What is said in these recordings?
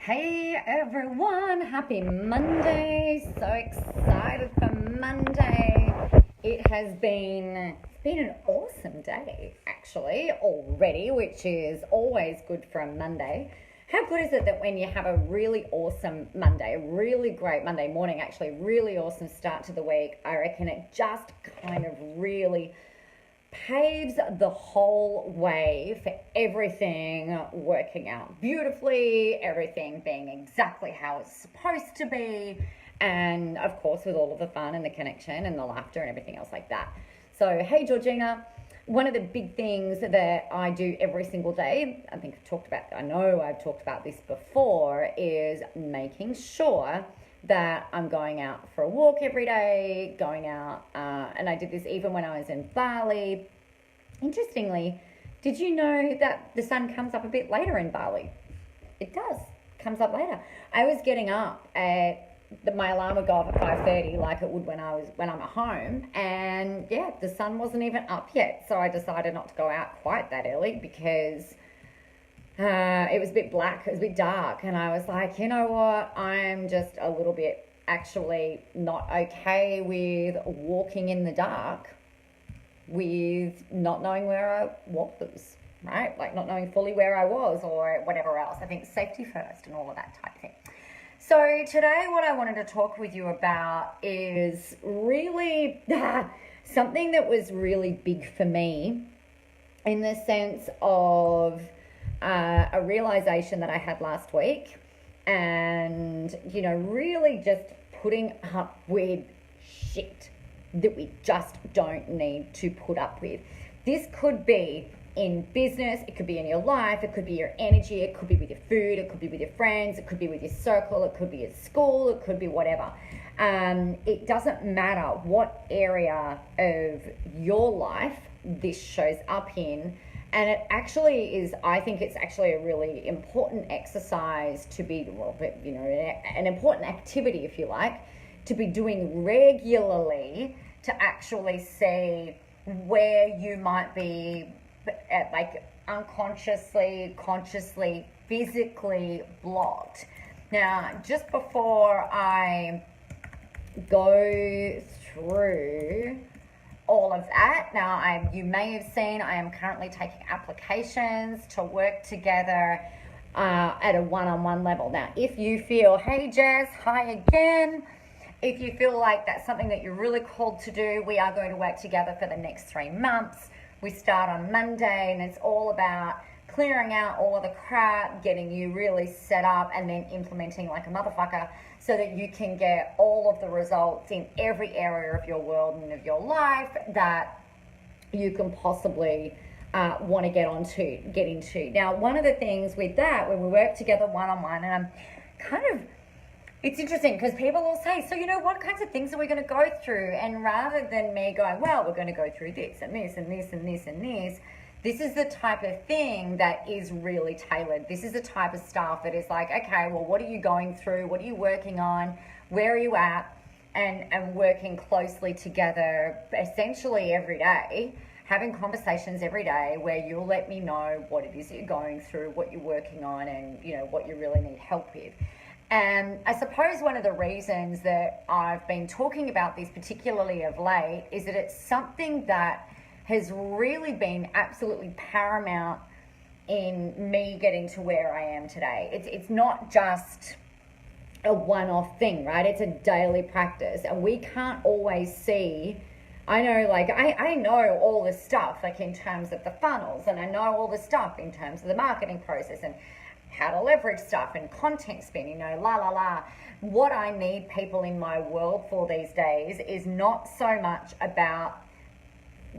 Hey everyone, happy Monday. So excited for Monday. It's been an awesome day actually already, which is always good for a Monday. How good is it that when you have a really awesome Monday, a really great Monday morning, actually really awesome start to the week, I reckon it just kind of really paves the whole way for everything working out beautifully, everything being exactly how it's supposed to be, and of course with all of the fun and the connection and the laughter and everything else like that. So, hey Georgina, one of the big things that I do every single day, I know I've talked about this before, is making sure that I'm going out for a walk every day, going out, and I did this even when I was in Bali. Interestingly, did you know that the sun comes up a bit later in Bali? It does, comes up later. I was getting up my alarm would go off at 5:30 like it would when I'm at home, and yeah, the sun wasn't even up yet. So I decided not to go out quite that early because it was a bit black, it was a bit dark, and I was like, you know what, I'm just a little bit actually not okay with walking in the dark with not knowing where I was, right? Like not knowing fully where I was or whatever else. I think safety first and all of that type thing. So today what I wanted to talk with you about is really something that was really big for me, in the sense of a realization that I had last week, and, you know, really just putting up with shit that we just don't need to put up with. This could be in business, it could be in your life, it could be your energy, it could be with your food, it could be with your friends, it could be with your circle, it could be at school, it could be whatever. It doesn't matter what area of your life this shows up in. And it actually is, I think it's actually a really important exercise to be, an important activity, if you like, to be doing regularly, to actually see where you might be unconsciously, consciously, physically blocked. Now, just before I go through all of that, you may have seen I am currently taking applications to work together at a one-on-one level. Now, if you feel, hey Jess, hi again, if you feel like that's something that you're really called to do, we are going to work together for the next 3 months. We start on Monday, and it's all about clearing out all of the crap, getting you really set up, and then implementing like a motherfucker so that you can get all of the results in every area of your world and of your life that you can possibly want to get into. Now, one of the things with that, when we work together one-on-one, and it's interesting because people will say, so, you know, what kinds of things are we going to go through? And rather than me going, well, we're going to go through this and this and this and this and this is the type of thing that is really tailored. This is the type of stuff that is like, okay, well, what are you going through? What are you working on? Where are you at? And working closely together essentially every day, having conversations every day where you'll let me know what it is that you're going through, what you're working on, and, you know, what you really need help with. And I suppose one of the reasons that I've been talking about this particularly of late is that it's something that has really been absolutely paramount in me getting to where I am today. It's not just a one-off thing, right? It's a daily practice, and we can't always see. I know, like, I know all this stuff, like in terms of the funnels, and I know all the stuff in terms of the marketing process and how to leverage stuff and content spin, What I need people in my world for these days is not so much about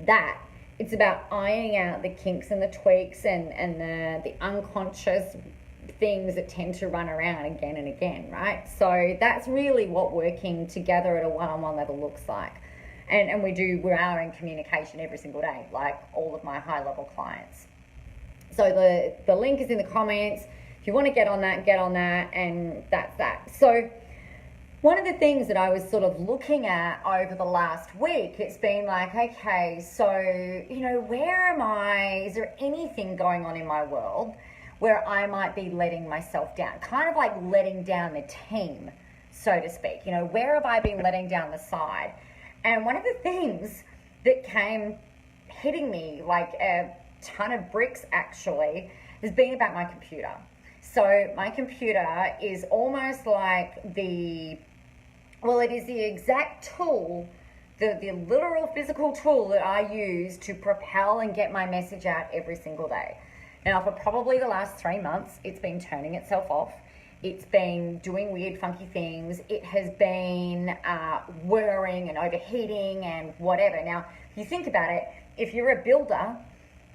that. It's about ironing out the kinks and the tweaks and the unconscious things that tend to run around again and again, right? So that's really what working together at a one-on-one level looks like. And we are in communication every single day, like all of my high-level clients. So the link is in the comments. If you want to get on that, and that's that. So one of the things that I was sort of looking at over the last week, it's been like, okay, so, you know, where am I? Is there anything going on in my world where I might be letting myself down, kind of like letting down the team, so to speak. You know, where have I been letting down the side? And one of the things that came hitting me like a ton of bricks actually has been about my computer. So my computer is almost like it is the exact tool, the literal physical tool that I use to propel and get my message out every single day. Now, for probably the last 3 months, it's been turning itself off. It's been doing weird, funky things. It has been whirring and overheating and whatever. Now, if you think about it, if you're a builder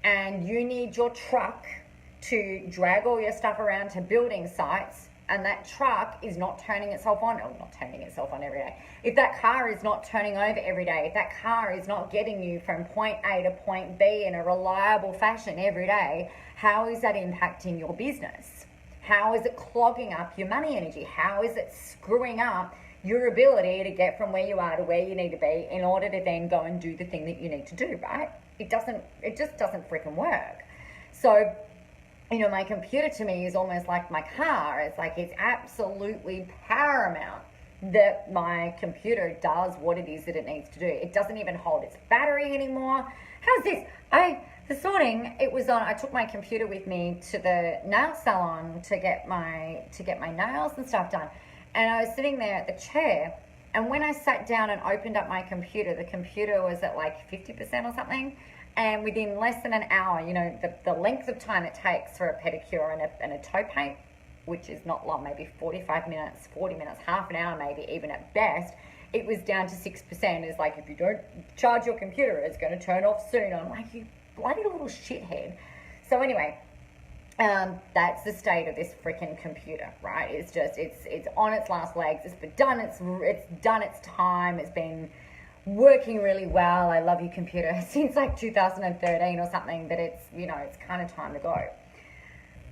and you need your truck to drag all your stuff around to building sites, and that truck is not turning itself on, or not turning itself on every day, if that car is not turning over every day, if that car is not getting you from point A to point B in a reliable fashion every day, how is that impacting your business? How is it clogging up your money energy? How is it screwing up your ability to get from where you are to where you need to be in order to then go and do the thing that you need to do, right? It just doesn't freaking work. So, you know, my computer to me is almost like my car. It's like it's absolutely paramount that my computer does what it is that it needs to do. It doesn't even hold its battery anymore. How's this? This morning I took my computer with me to the nail salon to get my nails and stuff done. And I was sitting there at the chair, and when I sat down and opened up my computer, the computer was at like 50% or something. And within less than an hour, you know, the length of time it takes for a pedicure and a toe paint, which is not long, maybe 45 minutes, 40 minutes, half an hour maybe, even at best, it was down to 6%. It's like, if you don't charge your computer, it's going to turn off soon. I'm like, you bloody little shithead. So anyway, that's the state of this freaking computer, right? It's just, it's on its last legs. It's done its time. It's been working really well. I love your computer since like 2013 or something, but it's, you know, it's kind of time to go.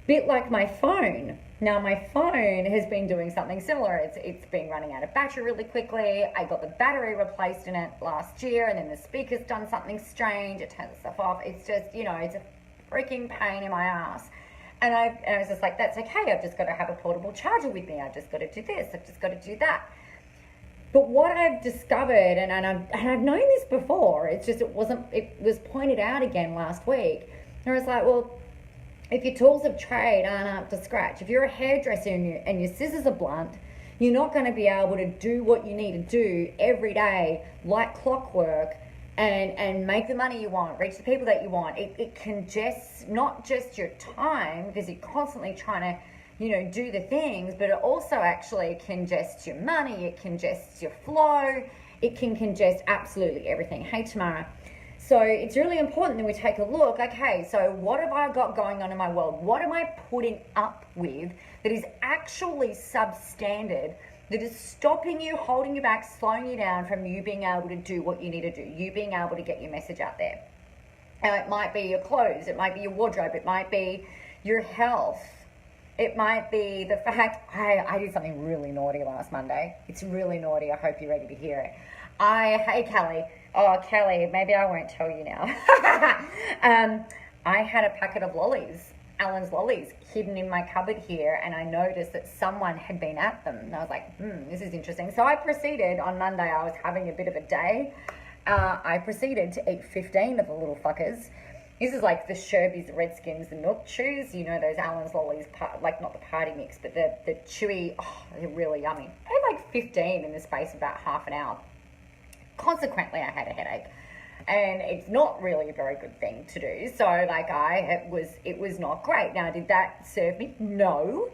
Bit like my phone. Now my phone has been doing something similar. It's been running out of battery really quickly. I got the battery replaced in it last year, and then the speaker's done something strange. It turns itself off. It's just, you know, it's a freaking pain in my ass. And I was just like, that's okay. I've just got to have a portable charger with me. I've just got to do this. I've just got to do that. But what I've discovered, and I've known this before, it's just it was pointed out again last week. And I was like, well, if your tools of trade aren't up to scratch, if you're a hairdresser and your scissors are blunt, you're not going to be able to do what you need to do every day like clockwork and make the money you want, reach the people that you want. It congests not just your time, because you're constantly trying to, you know, do the things, but it also actually congests your money, it congests your flow, it can congest absolutely everything. Hey, Tamara. So it's really important that we take a look, okay, so what have I got going on in my world? What am I putting up with that is actually substandard, that is stopping you, holding you back, slowing you down from you being able to do what you need to do, you being able to get your message out there? It might be your clothes, it might be your wardrobe, it might be your health. It might be the fact, I did something really naughty last Monday. It's really naughty. I hope you're ready to hear it. Hey, Kelly. Oh, Kelly, maybe I won't tell you now. I had a packet of lollies, Allen's lollies, hidden in my cupboard here, and I noticed that someone had been at them. And I was like, this is interesting. So I proceeded, on Monday, I was having a bit of a day. I proceeded to eat 15 of the little fuckers. This is like the Sherbies, the Redskins, the Milk Chews. You know, those Allen's lollies, like not the party mix, but the chewy, they're really yummy. I had like 15 in the space of about half an hour. Consequently, I had a headache. And it's not really a very good thing to do. So like it was not great. Now, did that serve me? No.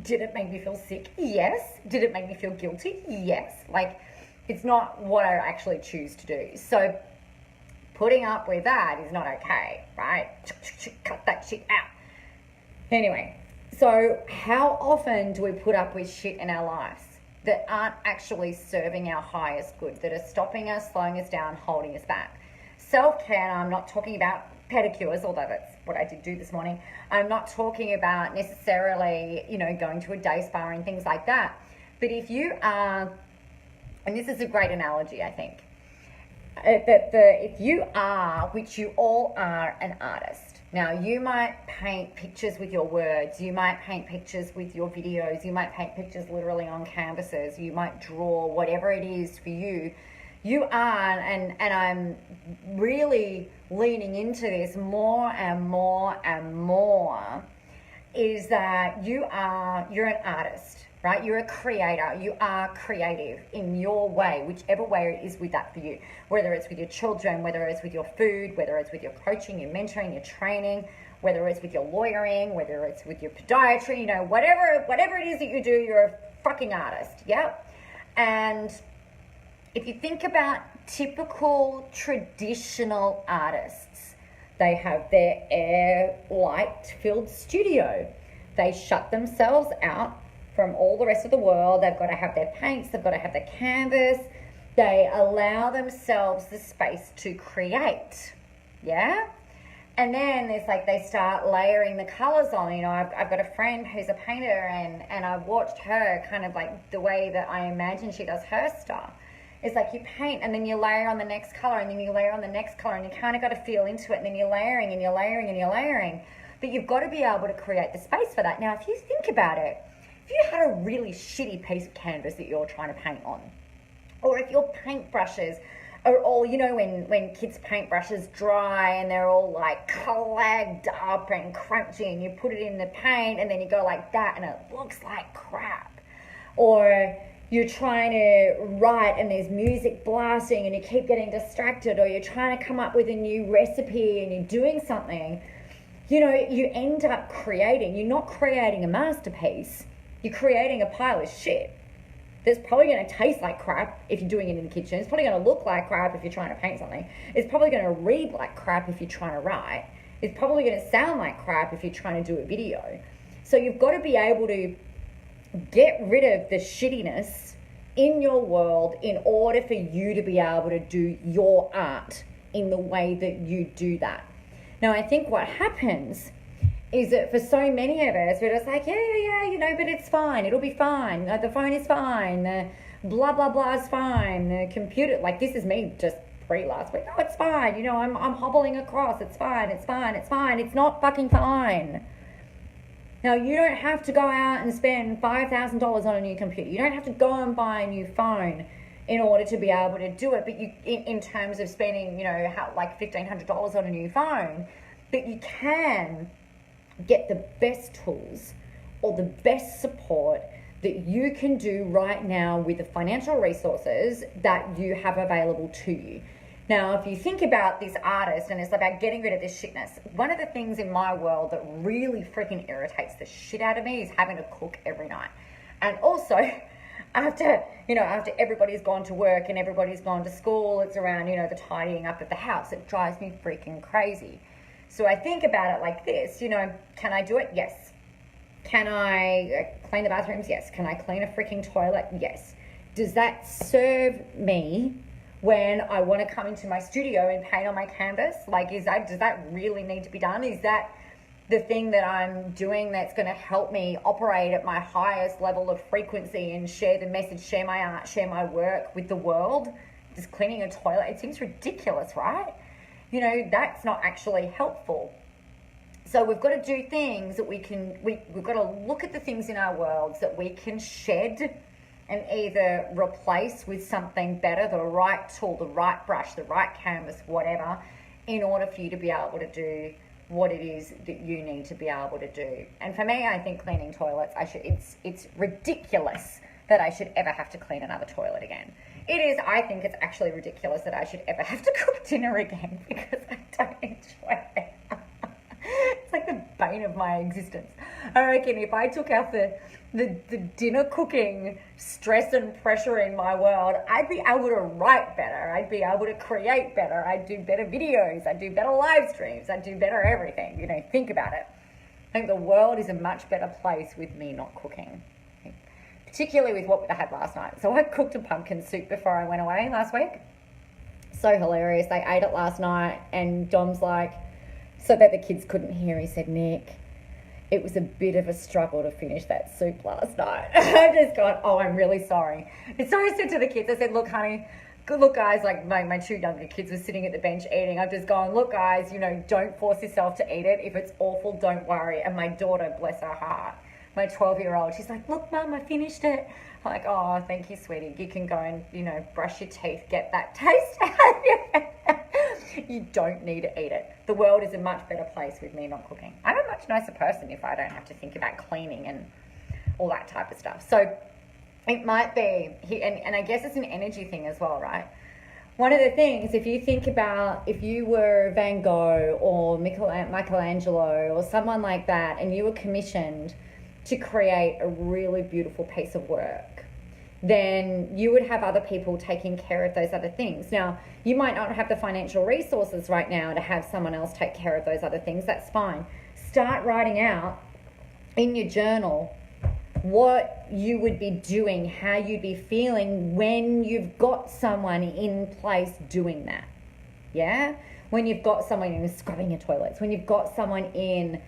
Did it make me feel sick? Yes. Did it make me feel guilty? Yes. Like, it's not what I actually choose to do. So putting up with that is not okay, right? Cut that shit out. Anyway, so how often do we put up with shit in our lives that aren't actually serving our highest good, that are stopping us, slowing us down, holding us back? Self-care, and I'm not talking about pedicures, although that's what I did do this morning. I'm not talking about necessarily, you know, going to a day spa and things like that. But if you are, and this is a great analogy, I think, if you are, which you all are, an artist, Now, you might paint pictures with your words, you might paint pictures with your videos, you might paint pictures literally on canvases, you might draw, whatever it is for you. You are, and I'm really leaning into this more and more and more, is that you're an artist, right? You're a creator. You are creative in your way, whichever way it is with that for you. Whether it's with your children, whether it's with your food, whether it's with your coaching, your mentoring, your training, whether it's with your lawyering, whether it's with your podiatry, you know, whatever it is that you do, you're a fucking artist, yeah? And if you think about typical traditional artists, they have their air light filled studio. They shut themselves out from all the rest of the world. They've got to have their paints, they've got to have their canvas. They allow themselves the space to create, yeah? And then it's like they start layering the colors on. You know, I've got a friend who's a painter, and I've watched her kind of like the way that I imagine she does her stuff. It's like you paint and then you layer on the next color and then you layer on the next color and you kind of got to feel into it and then you're layering and you're layering and you're layering. But you've got to be able to create the space for that. Now, if you think about it, if you had a really shitty piece of canvas that you're trying to paint on, or if your paintbrushes are all, you know, when kids' paintbrushes dry and they're all like clagged up and crunchy and you put it in the paint and then you go like that and it looks like crap. Or you're trying to write and there's music blasting and you keep getting distracted, or you're trying to come up with a new recipe and you're doing something, you know, you end up creating, you're not creating a masterpiece, you're creating a pile of shit that's probably going to taste like crap if you're doing it in the kitchen. It's probably going to look like crap if you're trying to paint something. It's probably going to read like crap if you're trying to write. It's probably going to sound like crap if you're trying to do a video. So you've got to be able to get rid of the shittiness in your world in order for you to be able to do your art in the way that you do that. Now, I think what happens is that for so many of us, we're just like, yeah, you know, but it's fine. It'll be fine. The phone is fine. The blah, blah, blah is fine. The computer, like this is me just last week. No, it's fine. You know, I'm hobbling across. It's fine. It's fine. It's fine. It's not fucking fine. Now, you don't have to go out and spend $5,000 on a new computer. You don't have to go and buy a new phone in order to be able to do it. But you, in terms of spending, you know, like $1,500 on a new phone, but you can get the best tools or the best support that you can do right now with the financial resources that you have available to you. Now, if you think about this artist and it's about getting rid of this shitness, one of the things in my world that really freaking irritates the shit out of me is having to cook every night. And also, after everybody's gone to work and everybody's gone to school, it's around, you know, the tidying up of the house. It drives me freaking crazy. So I think about it like this, you know, can I do it? Yes. Can I clean the bathrooms? Yes. Can I clean a freaking toilet? Yes. Does that serve me when I want to come into my studio and paint on my canvas? Like, does that really need to be done? Is that the thing that I'm doing that's going to help me operate at my highest level of frequency and share the message, share my art, share my work with the world? Just cleaning a toilet, it seems ridiculous, right? You know, that's not actually helpful. So we've got to do things that we've got to look at the things in our worlds that we can shed and either replace with something better, the right tool, the right brush, the right canvas, whatever, in order for you to be able to do what it is that you need to be able to do. And for me, I think cleaning toilets, it's ridiculous that I should ever have to clean another toilet again. I think it's actually ridiculous that I should ever have to cook dinner again because I don't enjoy it. It's like the bane of my existence. I reckon if I took out the dinner cooking stress and pressure in my world, I'd be able to write better. I'd be able to create better. I'd do better videos. I'd do better live streams. I'd do better everything. You know, think about it. I think the world is a much better place with me not cooking. Particularly with what I had last night. So I cooked a pumpkin soup before I went away last week. So hilarious. They ate it last night and Dom's like, so that the kids couldn't hear, he said, Nick, it was a bit of a struggle to finish that soup last night. I've just gone, oh, I'm really sorry. And so I said to the kids, I said, look, honey, Good look, guys, like my two younger kids were sitting at the bench eating. I've just gone, look, guys, you know, don't force yourself to eat it. If it's awful, don't worry. And my daughter, bless her heart, my 12-year-old, she's like, look, Mum, I finished it. I'm like, oh, thank you, sweetie. You can go and, you know, brush your teeth, get that taste out of you. You don't need to eat it. The world is a much better place with me not cooking. I'm a much nicer person if I don't have to think about cleaning and all that type of stuff. So it might be, and I guess it's an energy thing as well, right? One of the things, if you think about, if you were Van Gogh or Michelangelo or someone like that, and you were commissioned to create a really beautiful piece of work, then you would have other people taking care of those other things. Now, you might not have the financial resources right now to have someone else take care of those other things. That's fine. Start writing out in your journal what you would be doing, how you'd be feeling when you've got someone in place doing that. Yeah? When you've got someone in scrubbing your toilets, when you've got someone in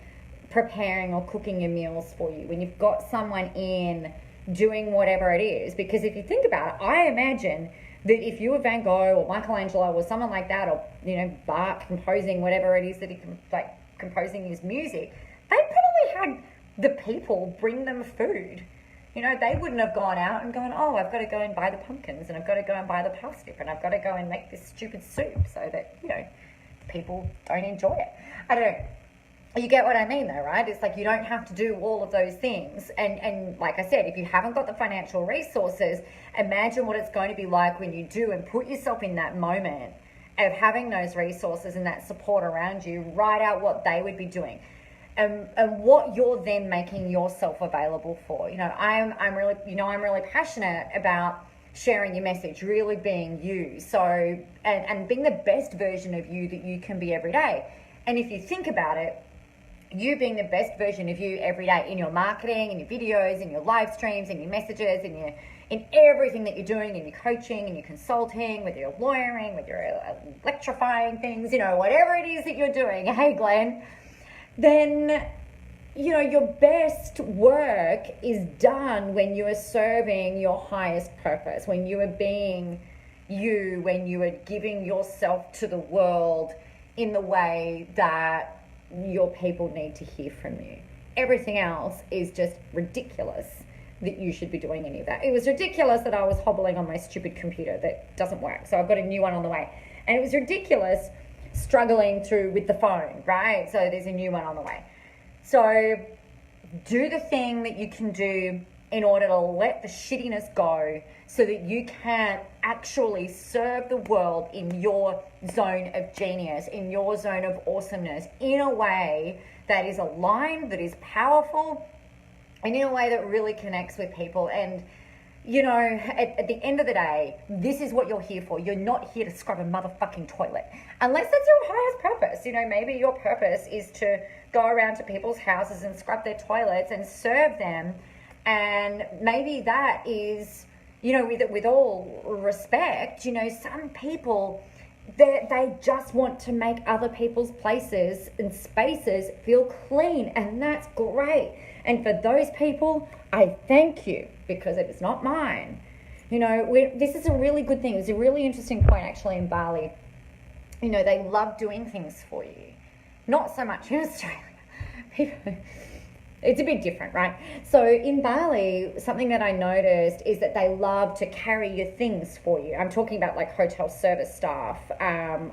preparing or cooking your meals for you, when you've got someone in doing whatever it is. Because if you think about it, I imagine that if you were Van Gogh or Michelangelo or someone like that, or, you know, Bach composing whatever it is that he, like, composing his music, they probably had the people bring them food. You know, they wouldn't have gone out and gone, oh, I've got to go and buy the pumpkins, and I've got to go and buy the parsnip, and I've got to go and make this stupid soup so that, you know, people don't enjoy it. I don't know. You get what I mean though, right? It's like you don't have to do all of those things. And like I said, if you haven't got the financial resources, imagine what it's going to be like when you do, and put yourself in that moment of having those resources and that support around you. Write out what they would be doing. And what you're then making yourself available for. You know, I'm really passionate about sharing your message, really being you. So, and being the best version of you that you can be every day. And if you think about it, you being the best version of you every day in your marketing, in your videos, in your live streams, in your messages, in everything that you're doing, in your coaching, in your consulting, with your lawyering, with your electrifying things, you know, whatever it is that you're doing, hey Glenn, then, you know, your best work is done when you are serving your highest purpose, when you are being you, when you are giving yourself to the world in the way that your people need to hear from you. Everything else is just ridiculous that you should be doing any of that. It was ridiculous that I was hobbling on my stupid computer that doesn't work, so I've got a new one on the way. And it was ridiculous struggling through with the phone, right? So there's a new one on the way. So do the thing that you can do in order to let the shittiness go, so that you can actually serve the world in your zone of genius, in your zone of awesomeness, in a way that is aligned, that is powerful, and in a way that really connects with people. And, you know, at the end of the day, this is what you're here for. You're not here to scrub a motherfucking toilet. Unless that's your highest purpose. You know, maybe your purpose is to go around to people's houses and scrub their toilets and serve them. And maybe that is, you know, with all respect, you know, some people, they just want to make other people's places and spaces feel clean, and that's great. And for those people, I thank you, because it is not mine. You know, this is a really good thing. It's a really interesting point actually in Bali. You know, they love doing things for you. Not so much in Australia. People, it's a bit different, right? So in Bali, something that I noticed is that they love to carry your things for you. I'm talking about like hotel service staff,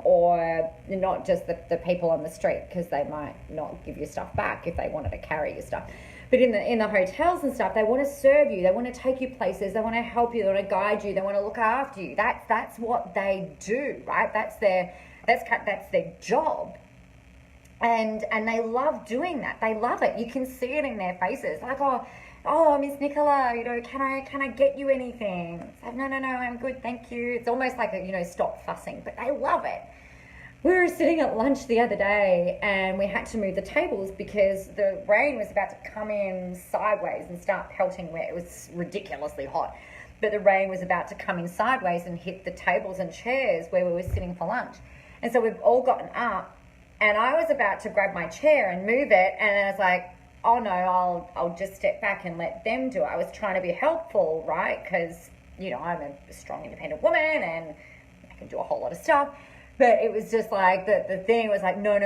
or not just the people on the street, because they might not give your stuff back if they wanted to carry your stuff. But in the hotels and stuff, they want to serve you. They want to take you places. They want to help you. They want to guide you. They want to look after you. That's what they do, right? That's their job. And they love doing that. They love it. You can see it in their faces. Like, oh, Miss Nicola, you know, can I get you anything? It's like, no, I'm good, thank you. It's almost like stop fussing, but they love it. We were sitting at lunch the other day and we had to move the tables because the rain was about to come in sideways and start pelting where it was ridiculously hot. But the rain was about to come in sideways and hit the tables and chairs where we were sitting for lunch. And so we've all gotten up. And I was about to grab my chair and move it, and I was like, oh no, I'll just step back and let them do it. I was trying to be helpful, right? Because, you know, I'm a strong, independent woman, and I can do a whole lot of stuff. But it was just like, the thing was like, no,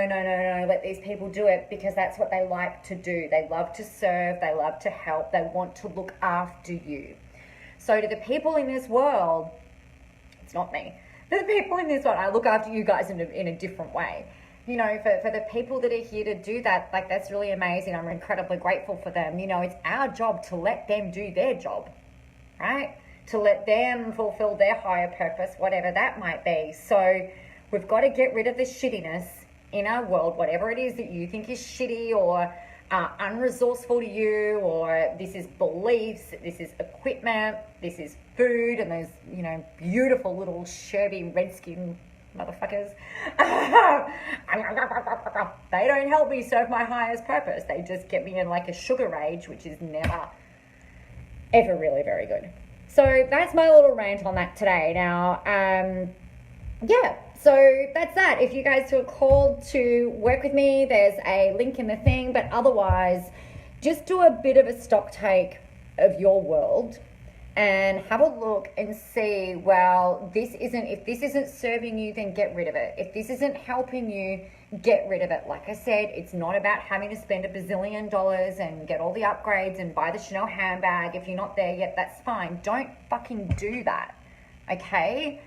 let these people do it because that's what they like to do. They love to serve, they love to help, they want to look after you. So to the people in this world, it's not me. The people in this world, I look after you guys in a different way. You know, for the people that are here to do that, like, that's really amazing. I'm incredibly grateful for them. You know, it's our job to let them do their job, right? To let them fulfill their higher purpose, whatever that might be. So we've got to get rid of the shittiness in our world, whatever it is that you think is shitty or unresourceful to you, or this is beliefs, this is equipment, this is food, and those, you know, beautiful little Sherby redskin motherfuckers. They don't help me serve my highest purpose. They just get me in like a sugar rage, which is never, ever really very good. So that's my little rant on that today. Now, yeah, so that's that. If you guys feel called to work with me, there's a link in the thing, but otherwise, just do a bit of a stock take of your world and have a look and see, well, if this isn't serving you, then get rid of it. If this isn't helping you, get rid of it. Like I said, it's not about having to spend $1 bazillion and get all the upgrades and buy the Chanel handbag. If you're not there yet, that's fine. Don't fucking do that, okay?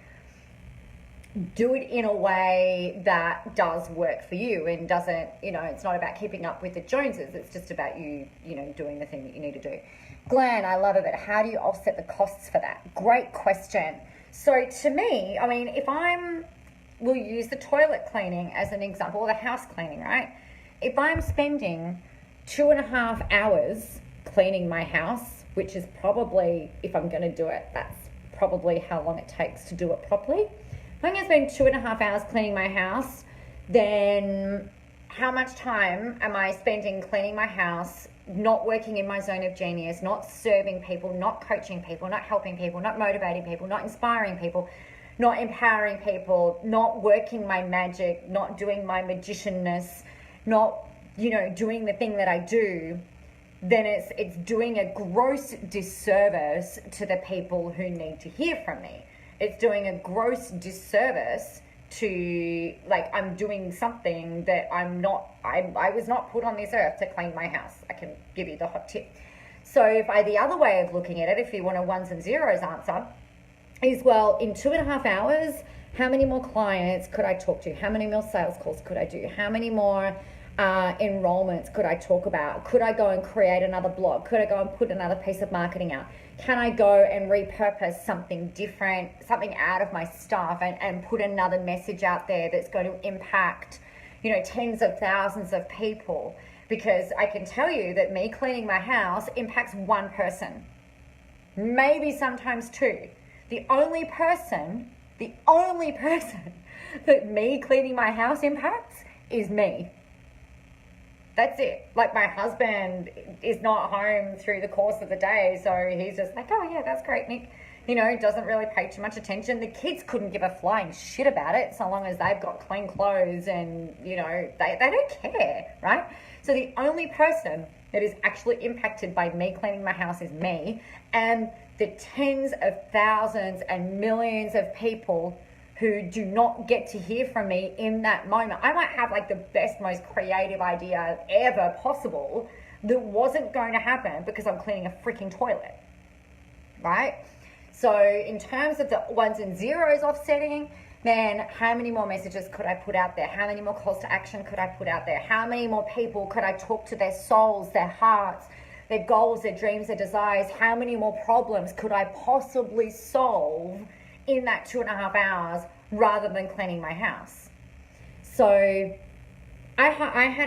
Do it in a way that does work for you and doesn't, you know, it's not about keeping up with the Joneses. It's just about you, you know, doing the thing that you need to do. Glenn, I love it, but how do you offset the costs for that? Great question. So to me, I mean, we'll use the toilet cleaning as an example, or the house cleaning, right? If I'm spending 2.5 hours cleaning my house, which is probably, if I'm going to do it, that's probably how long it takes to do it properly. If I'm going to spend 2.5 hours cleaning my house, then how much time am I spending cleaning my house, not working in my zone of genius, not serving people, not coaching people, not helping people, not motivating people, not inspiring people, not empowering people, not working my magic, not doing my magicianness, not, you know, doing the thing that I do, then it's doing a gross disservice to the people who need to hear from me. It's doing a gross disservice to, like, I'm doing something that I was not put on this earth to clean my house. I can give you the hot tip. So the other way of looking at it, if you want a ones and zeros answer, is, well, in 2.5 hours, how many more clients could I talk to? How many more sales calls could I do? How many more enrollments could I talk about? Could I go and create another blog? Could I go and put another piece of marketing out? Can I go and repurpose something different, something out of my stuff and put another message out there that's going to impact, you know, tens of thousands of people? Because I can tell you that me cleaning my house impacts one person, maybe sometimes two. The only person that me cleaning my house impacts is me. That's it. Like, my husband is not home through the course of the day, so he's just like, oh yeah, that's great, Nick. You know, doesn't really pay too much attention. The kids couldn't give a flying shit about it so long as they've got clean clothes and, you know, they don't care, right? So the only person that is actually impacted by me cleaning my house is me, and the tens of thousands and millions of people who do not get to hear from me in that moment. I might have like the best, most creative idea ever possible that wasn't going to happen because I'm cleaning a freaking toilet, right? So in terms of the ones and zeros offsetting, then how many more messages could I put out there? How many more calls to action could I put out there? How many more people could I talk to their souls, their hearts, their goals, their dreams, their desires? How many more problems could I possibly solve in that 2.5 hours rather than cleaning my house? So I had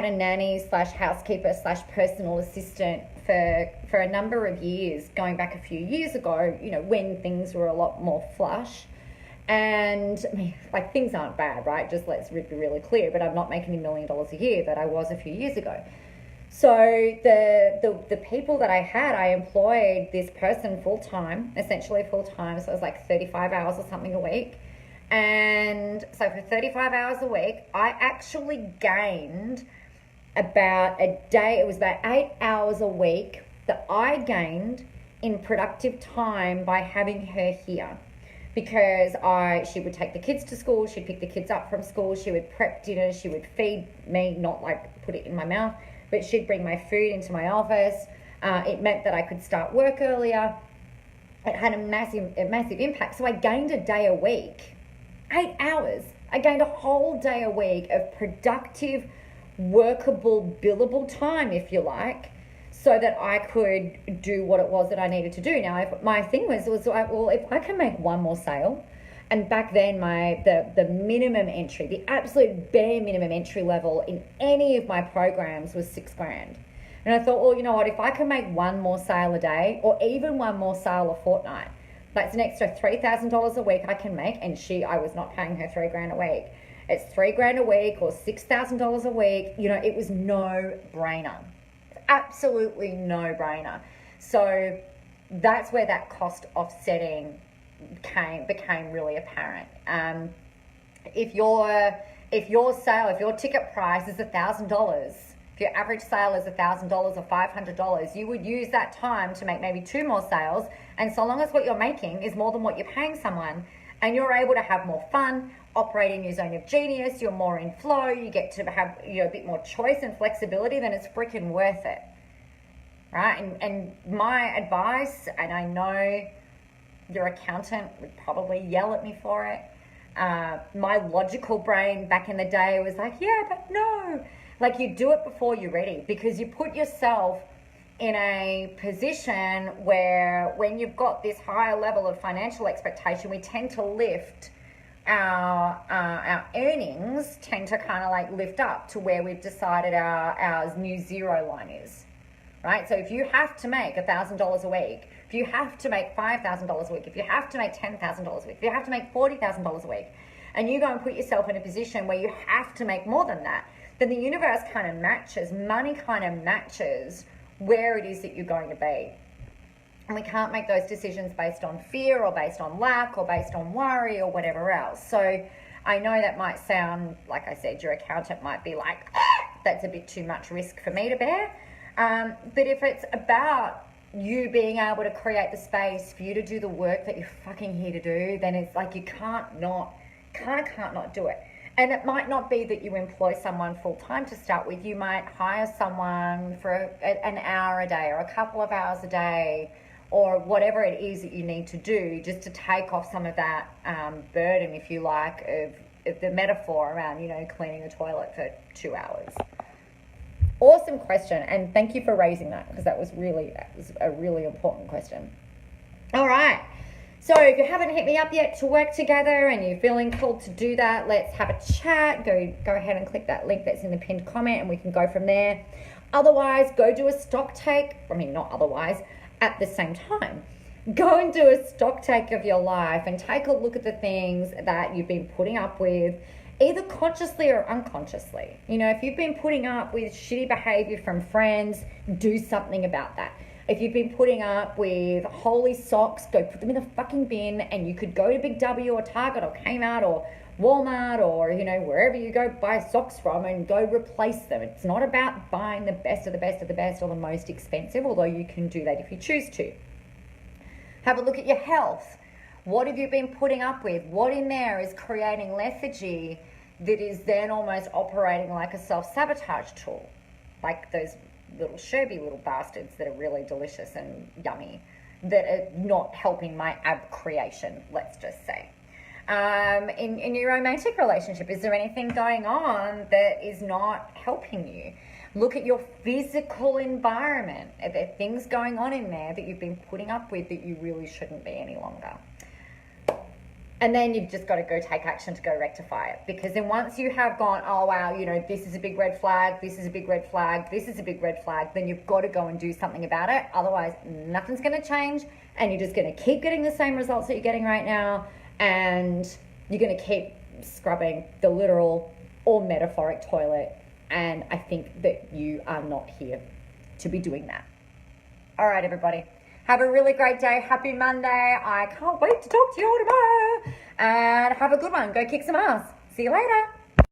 a nanny / housekeeper / personal assistant for a number of years, going back a few years ago, you know, when things were a lot more flush. And I mean, like, things aren't bad, right? Just let's be really clear, but I'm not making $1 million a year that I was a few years ago. So the people that I had, I employed this person full-time, essentially full-time. So it was like 35 hours or something a week. And so for 35 hours a week, I actually gained about a day. It was about 8 hours a week that I gained in productive time by having her here. because she would take the kids to school, she'd pick the kids up from school, she would prep dinner, she would feed me, not like put it in my mouth, but she'd bring my food into my office. It meant that I could start work earlier. It had a massive impact. So I gained a day a week, 8 hours. I gained a whole day a week of productive, workable, billable time, if you like, so that I could do what it was that I needed to do. Now, my thing was like, well, if I can make one more sale, and back then the minimum entry, the absolute bare minimum entry level in any of my programs was $6,000. And I thought, well, you know what, if I can make one more sale a day, or even one more sale a fortnight, that's an extra $3,000 a week I can make. And I was not paying her $3,000 a week. It's $3,000 a week or $6,000 a week. You know, it was no brainer. Absolutely no brainer. So that's where that cost offsetting became really apparent. If your ticket price is $1,000, if your average sale is $1,000 or $500, you would use that time to make maybe 2 more sales. And so long as what you're making is more than what you're paying someone, and you're able to have more fun, operate in your zone of genius, you're more in flow, you get to have a bit more choice and flexibility, then it's freaking worth it, right? And my advice, and I know your accountant would probably yell at me for it, my logical brain back in the day was like, yeah, but no. Like, you do it before you're ready, because you put yourself in a position where when you've got this higher level of financial expectation, we tend to lift our earnings, tend to kind of like lift up to where we've decided our new zero line is, right? So if you have to make $1,000 a week, if you have to make $5,000 a week, if you have to make $10,000 a week, if you have to make $40,000 a week, and you go and put yourself in a position where you have to make more than that, then the universe kind of matches, money kind of matches where it is that you're going to be. And we can't make those decisions based on fear or based on lack or based on worry or whatever else. So I know that might sound, like I said, your accountant might be like, that's a bit too much risk for me to bear. But if it's about you being able to create the space for you to do the work that you're fucking here to do, then it's like you can't not do it. And it might not be that you employ someone full-time to start with. You might hire someone for an hour a day or a couple of hours a day, or whatever it is that you need to do, just to take off some of that burden, if you like, of the metaphor around, cleaning the toilet for 2 hours. Awesome question, and thank you for raising that, because that was a really important question. All right. So if you haven't hit me up yet to work together and you're feeling called to do that, let's have a chat. Go ahead and click that link that's in the pinned comment, and we can go from there. Otherwise, go do a stock take. Not otherwise, at the same time. Go and do a stock take of your life and take a look at the things that you've been putting up with, either consciously or unconsciously. If you've been putting up with shitty behavior from friends, do something about that. If you've been putting up with holy socks, go put them in the fucking bin, and you could go to Big W or Target or Kmart or Walmart or, wherever you go buy socks from, and go replace them. It's not about buying the best of the best of the best or the most expensive, although you can do that if you choose to. Have a look at your health. What have you been putting up with? What in there is creating lethargy that is then almost operating like a self-sabotage tool? Like those little Sherby little bastards that are really delicious and yummy, that are not helping my ab creation, let's just say. In your romantic relationship, is there anything going on that is not helping you? Look at your physical environment. Are there things going on in there that you've been putting up with that you really shouldn't be any longer? And then you've just got to go take action to go rectify it. Because then once you have gone, oh wow, this is a big red flag, this is a big red flag, this is a big red flag, then you've got to go and do something about it. Otherwise, nothing's going to change, and you're just going to keep getting the same results that you're getting right now, and you're going to keep scrubbing the literal or metaphoric toilet. And I think that you are not here to be doing that. All right, everybody. Have a really great day. Happy Monday. I can't wait to talk to you all tomorrow. And have a good one. Go kick some ass. See you later.